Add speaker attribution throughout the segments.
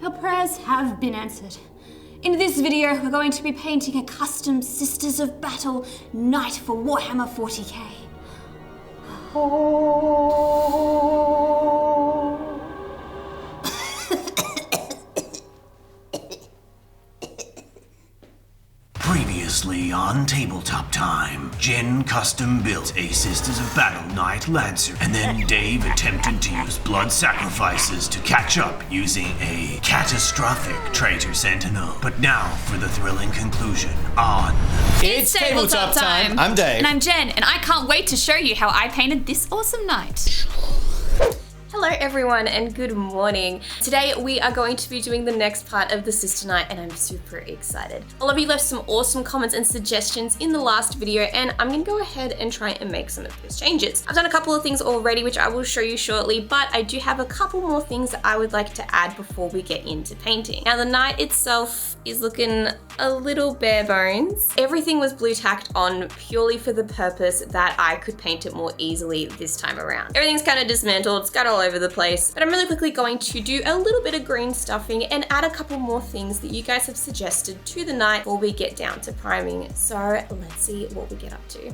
Speaker 1: Our prayers have been answered. In this video, we're going to be painting a custom Sisters of Battle knight for Warhammer 40k.
Speaker 2: Previously on Tabletop Time, Jen custom built a Sisters of Battle Knight Lancer, and then Dave attempted to use blood sacrifices to catch up using a catastrophic Traitor Sentinel. But now for the thrilling conclusion on...
Speaker 3: It's Tabletop Time!
Speaker 4: I'm Dave.
Speaker 3: And I'm Jen, and I can't wait to show you how I painted this awesome knight.
Speaker 5: Hello everyone and good morning. Today we are going to be doing the next part of the Sister Knight and I'm super excited. A lot of you left some awesome comments and suggestions in the last video and I'm going to go ahead and try and make some of those changes. I've done a couple of things already which I will show you shortly, but I do have a couple more things that I would like to add before we get into painting. Now the knight itself is looking a little bare bones. Everything was blue tacked on purely for the purpose that I could paint it more easily this time around. Everything's kind of dismantled, it's got all over the place, but I'm really quickly going to do a little bit of green stuffing and add a couple more things that you guys have suggested to the knight before we get down to priming. So let's see what we get up to.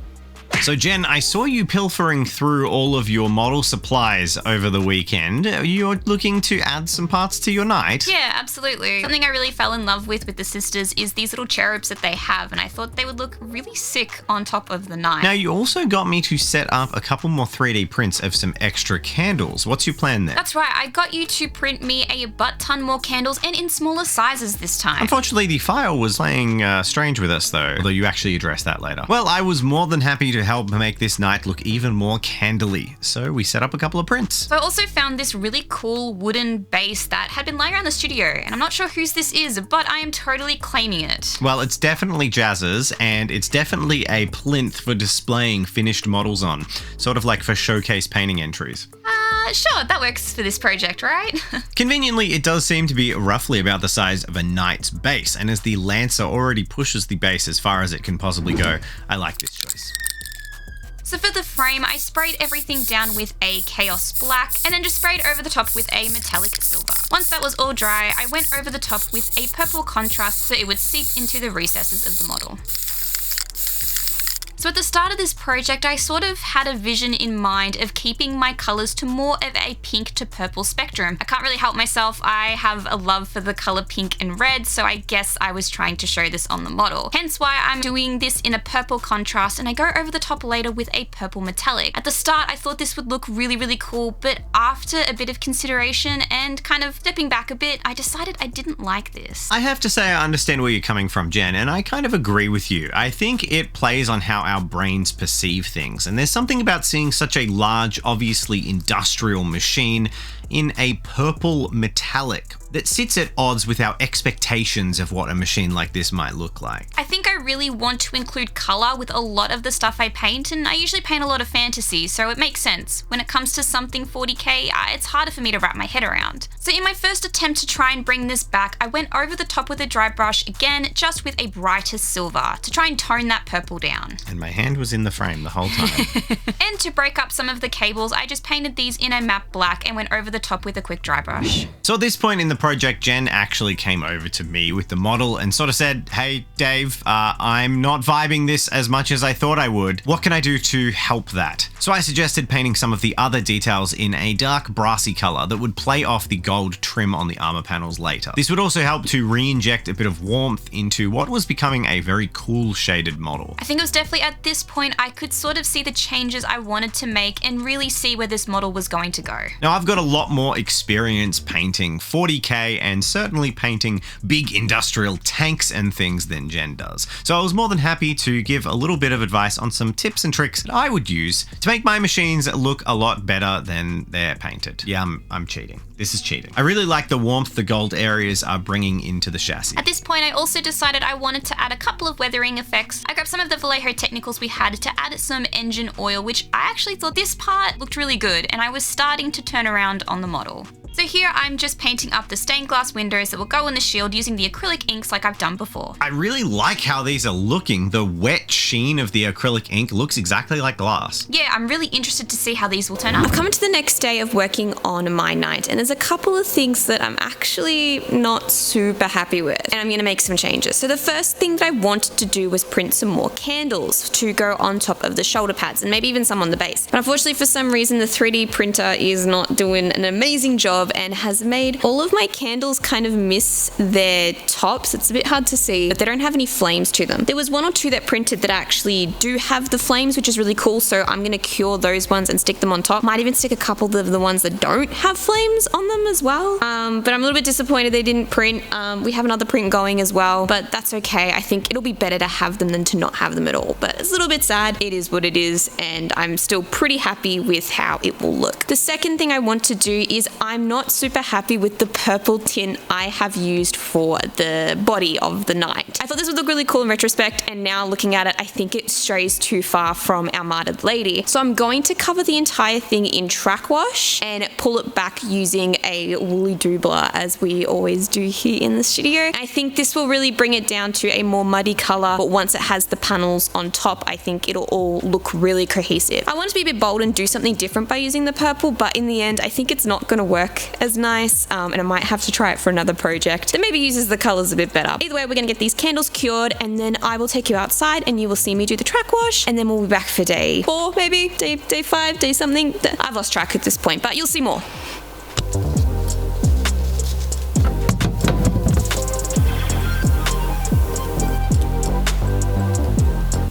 Speaker 4: So Jen, I saw you pilfering through all of your model supplies over the weekend. You're looking to add some parts to your knight?
Speaker 3: Yeah, absolutely. Something I really fell in love with the sisters is these little cherubs that they have, and I thought they would look really sick on top of the knight.
Speaker 4: Now you also got me to set up a couple more 3D prints of some extra candles. What's your plan there?
Speaker 3: That's right, I got you to print me a butt-ton more candles and in smaller sizes this time.
Speaker 4: Unfortunately, the file was playing strange with us though, although you actually addressed that later. Well, I was more than happy to help make this knight look even more candly, so we set up a couple of prints.
Speaker 3: So I also found this really cool wooden base that had been lying around the studio, and I'm not sure whose this is, but I am totally claiming it.
Speaker 4: Well, it's definitely Jazz's, and it's definitely a plinth for displaying finished models on, sort of like for showcase painting entries.
Speaker 3: Sure, that works for this project, right?
Speaker 4: Conveniently, it does seem to be roughly about the size of a knight's base, and as the Lancer already pushes the base as far as it can possibly go, I like this choice.
Speaker 3: So for the frame, I sprayed everything down with a Chaos Black and then just sprayed over the top with a metallic silver. Once that was all dry, I went over the top with a purple contrast so it would seep into the recesses of the model. So at the start of this project, I sort of had a vision in mind of keeping my colours to more of a pink to purple spectrum. I can't really help myself, I have a love for the colour pink and red, so I guess I was trying to show this on the model. Hence why I'm doing this in a purple contrast and I go over the top later with a purple metallic. At the start, I thought this would look really, really cool, but after a bit of consideration and kind of stepping back a bit, I decided I didn't like this.
Speaker 4: I have to say I understand where you're coming from, Jen, and I kind of agree with you. I think it plays on how our brains perceive things, and there's something about seeing such a large, obviously industrial machine in a purple metallic that sits at odds with our expectations of what a machine like this might look like.
Speaker 3: I think I really want to include colour with a lot of the stuff I paint, and I usually paint a lot of fantasy, so it makes sense. When it comes to something 40k, it's harder for me to wrap my head around. So in my first attempt to try and bring this back, I went over the top with a dry brush again, just with a brighter silver, to try and tone that purple down.
Speaker 4: And my hand was in the frame the whole time.
Speaker 3: And to break up some of the cables, I just painted these in a matte black and went over the top with a quick dry brush.
Speaker 4: So at this point in the project, Jen actually came over to me with the model and sort of said, "Hey Dave, I'm not vibing this as much as I thought I would. What can I do to help that?" So I suggested painting some of the other details in a dark brassy color that would play off the gold trim on the armor panels later. This would also help to re-inject a bit of warmth into what was becoming a very cool shaded model.
Speaker 3: I think it was definitely at this point I could sort of see the changes I wanted to make and really see where this model was going to go.
Speaker 4: Now I've got a lot more experience painting 40k and certainly painting big industrial tanks and things than Jen does. So I was more than happy to give a little bit of advice on some tips and tricks that I would use to make my machines look a lot better than they're painted. Yeah, I'm cheating. This is cheating. I really like the warmth the gold areas are bringing into the chassis.
Speaker 3: At this point, I also decided I wanted to add a couple of weathering effects. I grabbed some of the Vallejo technicals we had to add some engine oil, which I actually thought this part looked really good, and I was starting to turn around on the model. So here I'm just painting up the stained glass windows that will go on the shield using the acrylic inks like I've done before.
Speaker 4: I really like how these are looking. The wet sheen of the acrylic ink looks exactly like glass.
Speaker 3: Yeah, I'm really interested to see how these will turn out.
Speaker 5: I've come to the next day of working on my night, and there's a couple of things that I'm actually not super happy with, and I'm going to make some changes. So the first thing that I wanted to do was print some more candles to go on top of the shoulder pads and maybe even some on the base. But unfortunately, for some reason, the 3D printer is not doing an amazing job and has made all of my candles kind of miss their tops. It's a bit hard to see, but they don't have any flames to them. There was one or two that printed that actually do have the flames, which is really cool, so I'm going to cure those ones and stick them on top. Might even stick a couple of the ones that don't have flames on them as well. But I'm a little bit disappointed they didn't print. We have another print going as well, but that's okay. I think it'll be better to have them than to not have them at all. But it's a little bit sad. It is what it is, and I'm still pretty happy with how it will look. The second thing I want to do is I'm not super happy with the purple tint I have used for the body of the knight. I thought this would look really cool in retrospect, and now looking at it, I think it strays too far from our martyred lady. So I'm going to cover the entire thing in track wash and pull it back using a woolly doubler, as we always do here in the studio. I think this will really bring it down to a more muddy color, but once it has the panels on top, I think it'll all look really cohesive. I wanted to be a bit bold and do something different by using the purple, but in the end, I think it's not going to work as nice, and I might have to try it for another project that maybe uses the colors a bit better. Either way, we're going to get these candles cured, and then I will take you outside and you will see me do the track wash, and then we'll be back for day 4, maybe day 5, day something. I've lost track at this point, but you'll see more.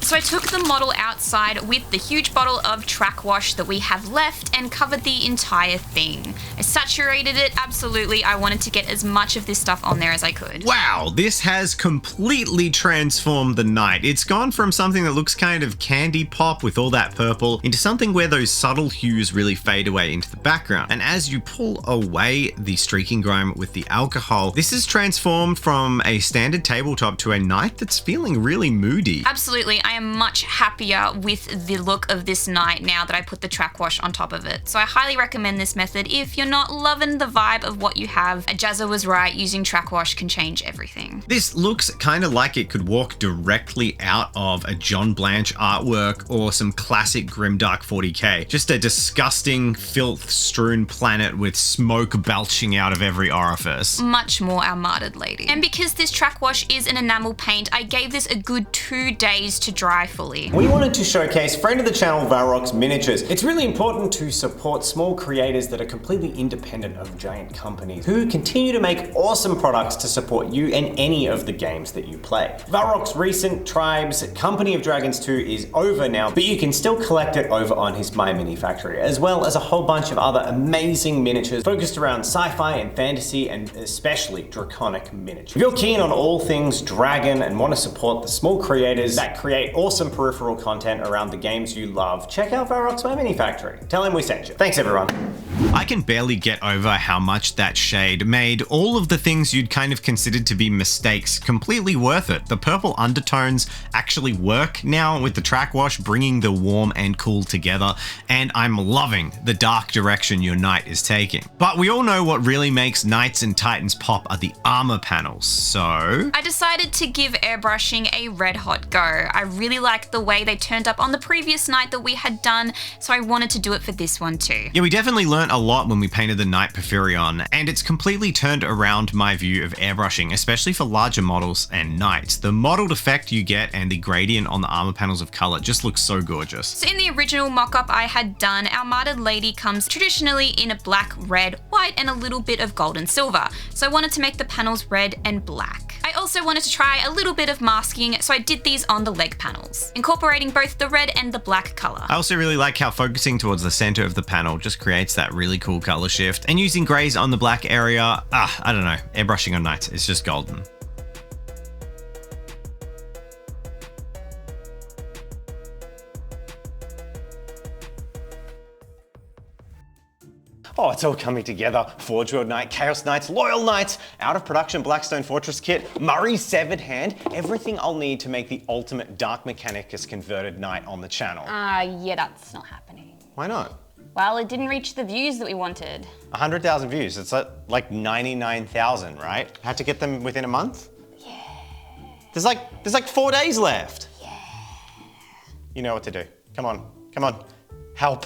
Speaker 3: So I took the model outside with the huge bottle of track wash that we have left and covered the entire thing. I saturated it, absolutely. I wanted to get as much of this stuff on there as I could.
Speaker 4: Wow, this has completely transformed the night. It's gone from something that looks kind of candy pop with all that purple into something where those subtle hues really fade away into the background. And as you pull away the streaking grime with the alcohol, this is transformed from a standard tabletop to a night that's feeling really moody.
Speaker 3: Absolutely, I am much happier with the look of this night now that I put the track wash on top of it. So I highly recommend this method if you're not loving the vibe of what you have. Jazza was right, using track wash can change everything.
Speaker 4: This looks kind of like it could walk directly out of a John Blanche artwork or some classic grimdark 40k. Just a disgusting, filth-strewn planet with smoke belching out of every orifice.
Speaker 3: Much more our martyred lady. And because this track wash is an enamel paint, I gave this a good 2 days to dry fully.
Speaker 6: We wanted to showcase friend of the channel Varrock's miniatures. It's really important to support small creators that are completely independent of giant companies who continue to make awesome products to support you and any of the games that you play. Varrock's recent Tribes Company of Dragons 2 is over now, but you can still collect it over on his My Mini Factory, as well as a whole bunch of other amazing miniatures focused around sci-fi and fantasy, and especially draconic miniatures. If you're keen on all things dragon and want to support the small creators that create awesome peripheral content around the games you love, check out Varrock's My Mini Factory. Tell him we sent you. Thanks everyone.
Speaker 4: I can barely get over how much that shade made all of the things you'd kind of considered to be mistakes completely worth it. The purple undertones actually work now with the track wash bringing the warm and cool together, and I'm loving the dark direction your knight is taking. But we all know what really makes knights and titans pop are the armor panels, so
Speaker 3: I decided to give airbrushing a red hot go. I really liked the way they turned up on the previous night that we had done, so I wanted to do it for this one too.
Speaker 4: Yeah, we definitely learnt a lot when we painted the Knight Porphyrion, and it's completely turned around my view of airbrushing, especially for larger models and knights. The mottled effect you get and the gradient on the armor panels of color just looks so gorgeous.
Speaker 3: So in the original mock-up I had done, our martyred lady comes traditionally in a black, red, white, and a little bit of gold and silver. So I wanted to make the panels red and black. I also wanted to try a little bit of masking, so I did these on the leg panels, incorporating both the red and the black color.
Speaker 4: I also really like how focusing towards the center of the panel just creates that really cool color shift, and using grays on the black area, I don't know, airbrushing on knights is just golden.
Speaker 6: Oh, it's all coming together. Forge World Knight, Chaos Knights, Loyal Knights, out of production Blackstone Fortress kit, Murray's Severed Hand, everything I'll need to make the ultimate Dark Mechanicus converted knight on the channel.
Speaker 7: Yeah, that's not happening.
Speaker 6: Why not?
Speaker 1: Well, it didn't reach the views that we wanted.
Speaker 4: 100,000 views. It's like 99,000, right? Had to get them within a month?
Speaker 1: Yeah.
Speaker 4: There's like 4 days left. Yeah. You know what to do. Come on. Help.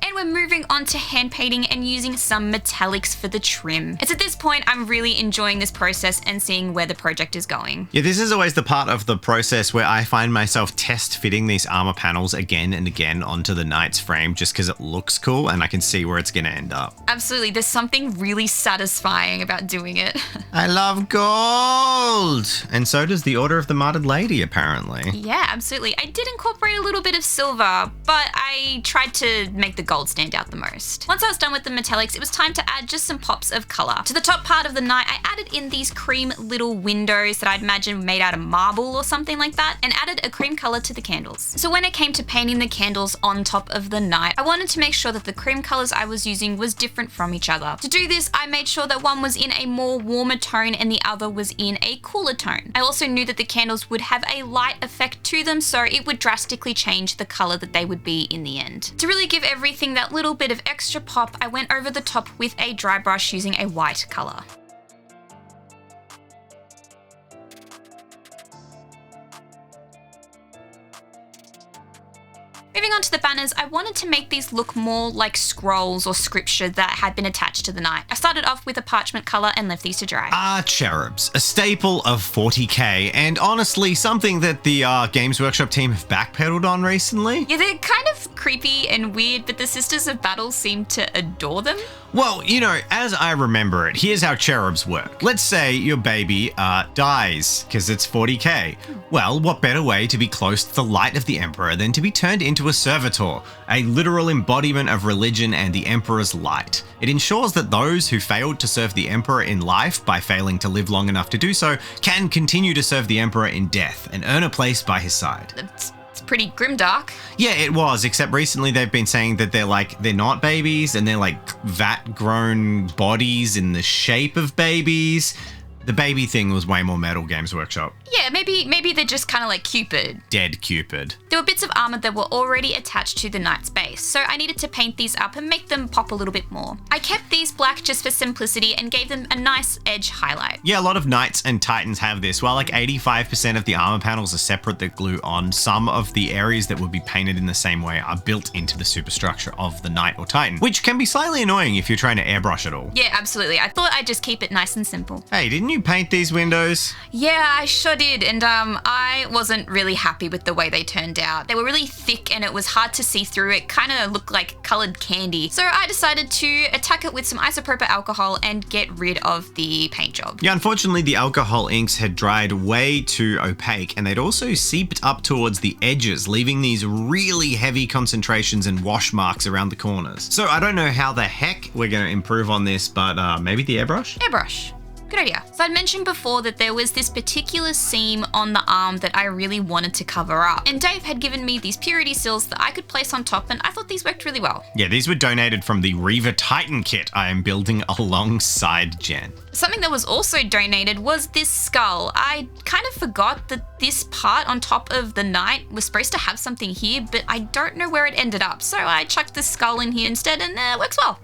Speaker 3: And we're moving on to hand painting and using some metallics for the trim. It's at this point I'm really enjoying this process and seeing where the project is going.
Speaker 4: Yeah, this is always the part of the process where I find myself test fitting these armor panels again and again onto the knight's frame just because it looks cool and I can see where it's going to end up.
Speaker 3: Absolutely, there's something really satisfying about doing it.
Speaker 4: I love gold! And so does the Order of the Martyred Lady, apparently.
Speaker 3: Yeah, absolutely. I did incorporate a little bit of silver, but I tried to make the gold stand out the most. Once I was done with the metallics, it was time to add just some pops of color. To the top part of the knight, I added in these cream little windows that I'd imagine made out of marble or something like that, and added a cream color to the candles. So when it came to painting the candles on top of the knight, I wanted to make sure that the cream colors I was using was different from each other. To do this, I made sure that one was in a more warmer tone and the other was in a cooler tone. I also knew that the candles would have a light effect to them, so it would drastically change the color that they would be in the end. To really give everything that little bit of extra pop, I went over the top with a dry brush using a white color. Moving on to the banners, I wanted to make these look more like scrolls or scripture that had been attached to the knight. I started off with a parchment color and left these to dry.
Speaker 4: Cherubs, a staple of 40k, and honestly something that the Games Workshop team have backpedaled on recently.
Speaker 3: Yeah, they're kind of creepy and weird, but the Sisters of Battle seem to adore them.
Speaker 4: Well, you know, as I remember it, here's how cherubs work. Let's say your baby dies, because it's 40k. Well, what better way to be close to the light of the Emperor than to be turned into a servitor, a literal embodiment of religion and the Emperor's light. It ensures that those who failed to serve the Emperor in life by failing to live long enough to do so can continue to serve the Emperor in death and earn a place by his side.
Speaker 3: It's pretty grimdark.
Speaker 4: Yeah, it was, except recently they've been saying that they're not babies and they're like vat-grown bodies in the shape of babies. The baby thing was way more metal, Games Workshop.
Speaker 3: Yeah, maybe they're just kind of like Cupid.
Speaker 4: Dead Cupid.
Speaker 3: There were bits of armor that were already attached to the knight's base, so I needed to paint these up and make them pop a little bit more. I kept these black just for simplicity and gave them a nice edge highlight.
Speaker 4: Yeah, a lot of knights and titans have this. While like 85% of the armor panels are separate that glue on, some of the areas that would be painted in the same way are built into the superstructure of the knight or titan, which can be slightly annoying if you're trying to airbrush it all.
Speaker 3: Yeah, absolutely. I thought I'd just keep it nice and simple.
Speaker 4: Hey, didn't you paint these windows?
Speaker 3: Yeah, I sure did, and I wasn't really happy with the way they turned out. They were really thick and it was hard to see through. It kind of looked like colored candy. So I decided to attack it with some isopropyl alcohol and get rid of the paint job.
Speaker 4: Yeah, unfortunately the alcohol inks had dried way too opaque and they'd also seeped up towards the edges, leaving these really heavy concentrations and wash marks around the corners. So I don't know how the heck we're going to improve on this, but maybe the airbrush?
Speaker 3: Airbrush. Good idea. So I'd mentioned before that there was this particular seam on the arm that I really wanted to cover up. And Dave had given me these purity seals that I could place on top, and I thought these worked really well.
Speaker 4: Yeah, these were donated from the Reaver Titan kit I am building alongside Jen.
Speaker 3: Something that was also donated was this skull. I kind of forgot that this part on top of the knight was supposed to have something here, but I don't know where it ended up. So I chucked the skull in here instead, and it works well.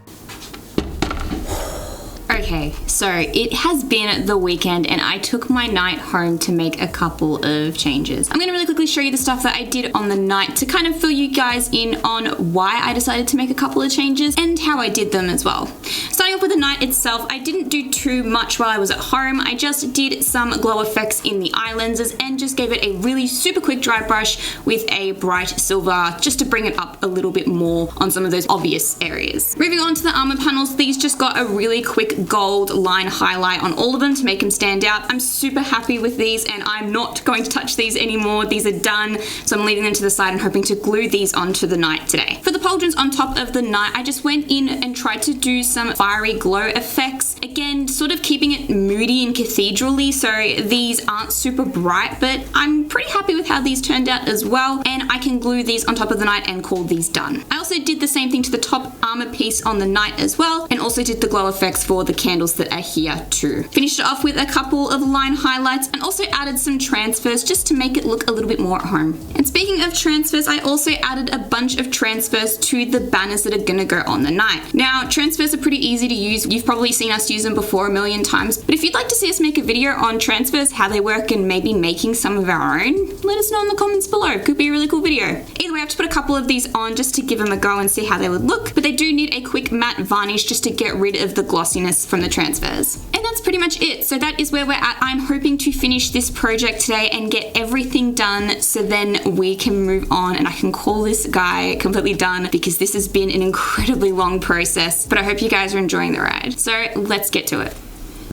Speaker 1: Okay, so it has been the weekend and I took my knight home to make a couple of changes. I'm gonna really quickly show you the stuff that I did on the night to kind of fill you guys in on why I decided to make a couple of changes and how I did them as well. Starting off with the night itself, I didn't do too much while I was at home. I just did some glow effects in the eye lenses and just gave it a really super quick dry brush with a bright silver just to bring it up a little bit more on some of those obvious areas. Moving on to the armor panels, these just got a really quick gold line highlight on all of them to make them stand out. I'm super happy with these and I'm not going to touch these anymore. These are done, so I'm leaving them to the side and hoping to glue these onto the knight today. For the pauldrons on top of the knight, I just went in and tried to do some fiery glow effects. Again, sort of keeping it moody and cathedral-y, so these aren't super bright, but I'm pretty happy with how these turned out as well, and I can glue these on top of the knight and call these done. I also did the same thing to the top armor piece on the knight as well, and also did the glow effects for the the candles that are here too. Finished it off with a couple of line highlights and also added some transfers just to make it look a little bit more at home. And speaking of transfers, I also added a bunch of transfers to the banners that are gonna go on the night. Now, transfers are pretty easy to use. You've probably seen us use them before a million times, but if you'd like to see us make a video on transfers, how they work, and maybe making some of our own, let us know in the comments below. Could be a really cool video. Either way, I have to put a couple of these on just to give them a go and see how they would look, but they do need a quick matte varnish just to get rid of the glossiness from the transfers. And that's pretty much it. So that is where we're at. I'm hoping to finish this project today and get everything done so then we can move on and I can call this guy completely done, because this has been an incredibly long process, but I hope you guys are enjoying the ride. So let's get to it.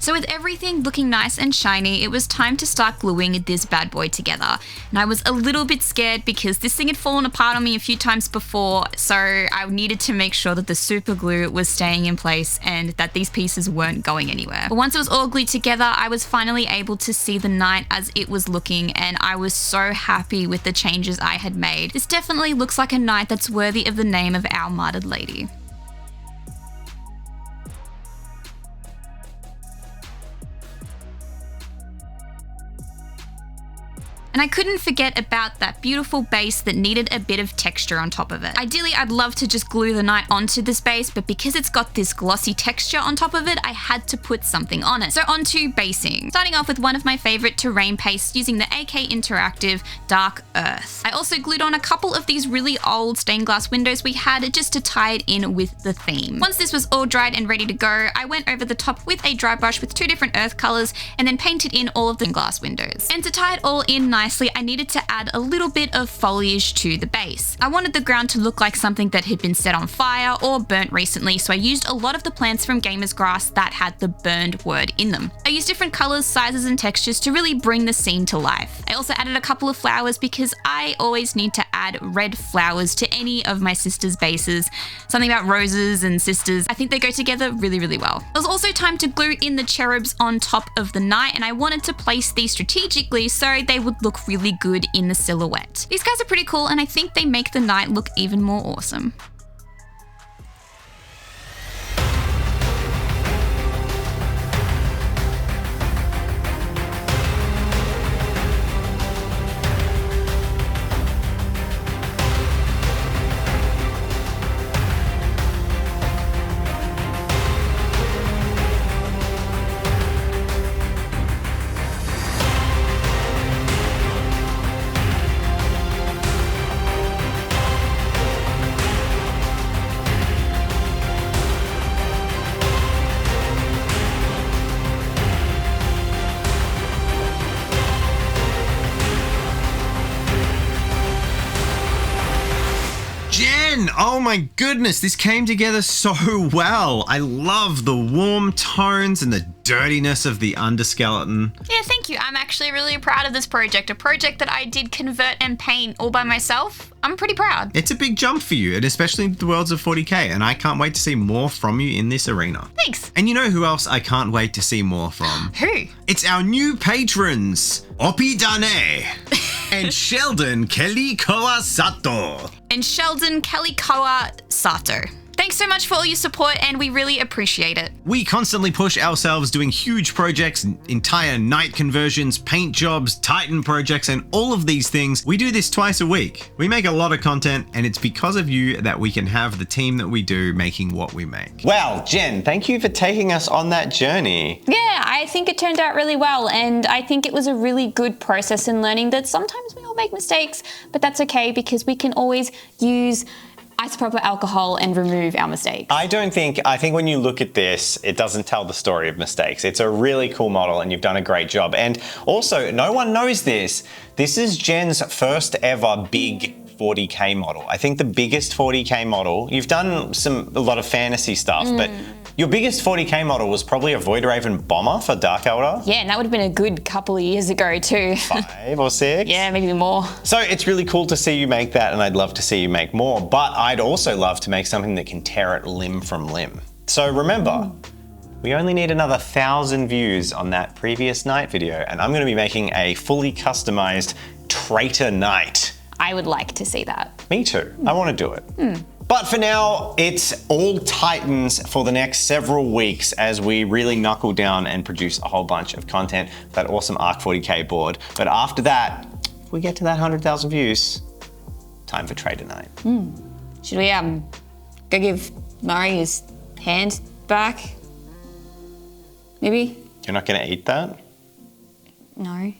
Speaker 3: So with everything looking nice and shiny, it was time to start gluing this bad boy together. And I was a little bit scared because this thing had fallen apart on me a few times before, so I needed to make sure that the super glue was staying in place and that these pieces weren't going anywhere. But once it was all glued together, I was finally able to see the knight as it was looking, and I was so happy with the changes I had made. This definitely looks like a knight that's worthy of the name of our martyred lady. And I couldn't forget about that beautiful base that needed a bit of texture on top of it. Ideally, I'd love to just glue the knight onto this base, but because it's got this glossy texture on top of it, I had to put something on it. So onto basing. Starting off with one of my favorite terrain pastes using the AK Interactive Dark Earth. I also glued on a couple of these really old stained glass windows we had just to tie it in with the theme. Once this was all dried and ready to go, I went over the top with a dry brush with 2 different earth colors and then painted in all of the glass windows. And to tie it all in nicely, I needed to add a little bit of foliage to the base. I wanted the ground to look like something that had been set on fire or burnt recently, so I used a lot of the plants from Gamer's Grass that had the burned word in them. I used different colors, sizes, and textures to really bring the scene to life. I also added a couple of flowers because I always need to add red flowers to any of my sisters' bases. Something about roses and sisters, I think they go together really, really well. It was also time to glue in the cherubs on top of the knight, and I wanted to place these strategically so they would look really good in the silhouette. These guys are pretty cool, and I think they make the knight look even more awesome.
Speaker 4: Oh my goodness, this came together so well. I love the warm tones and the dirtiness of the underskeleton.
Speaker 3: Yeah, thank you. I'm actually really proud of this project. A project that I did convert and paint all by myself. I'm pretty proud.
Speaker 4: It's a big jump for you, and especially in the worlds of 40k, and I can't wait to see more from you in this arena.
Speaker 3: Thanks.
Speaker 4: And you know who else I can't wait to see more from?
Speaker 3: Who?
Speaker 4: It's our new patrons, Opi Dane and Sheldon Kelikoa Sato.
Speaker 3: And Sheldon Kelikoa Sato. Thanks so much for all your support, and we really appreciate it.
Speaker 4: We constantly push ourselves doing huge projects, entire night conversions, paint jobs, Titan projects, and all of these things. We do this twice a week. We make a lot of content, and it's because of you that we can have the team that we do making what we make.
Speaker 6: Well, Jen, thank you for taking us on that journey.
Speaker 1: Yeah, I think it turned out really well, and I think it was a really good process in learning that sometimes we all make mistakes, but that's okay because we can always use isopropyl alcohol and remove our mistakes.
Speaker 6: I think when you look at this, it doesn't tell the story of mistakes. It's a really cool model and you've done a great job. And also, no one knows this. This is Jen's first ever big 40k model. I think the biggest 40k model, you've done a lot of fantasy stuff, but your biggest 40k model was probably a Void Raven bomber for Dark Elder.
Speaker 1: Yeah, and that would have been a good couple of years ago too.
Speaker 6: 5 or 6?
Speaker 1: Yeah, maybe more.
Speaker 6: So it's really cool to see you make that, and I'd love to see you make more, but I'd also love to make something that can tear it limb from limb. So remember, we only need another 1,000 views on that previous night video, and I'm gonna be making a fully customized Traitor Knight.
Speaker 1: I would like to see that.
Speaker 6: Me too, I wanna do it. But for now, it's all Titans for the next several weeks as we really knuckle down and produce a whole bunch of content for that awesome Arc 40K board. But after that, if we get to that 100,000 views, time for trader night.
Speaker 1: Should we go give Murray his hand back? Maybe?
Speaker 6: You're not gonna eat that?
Speaker 1: No.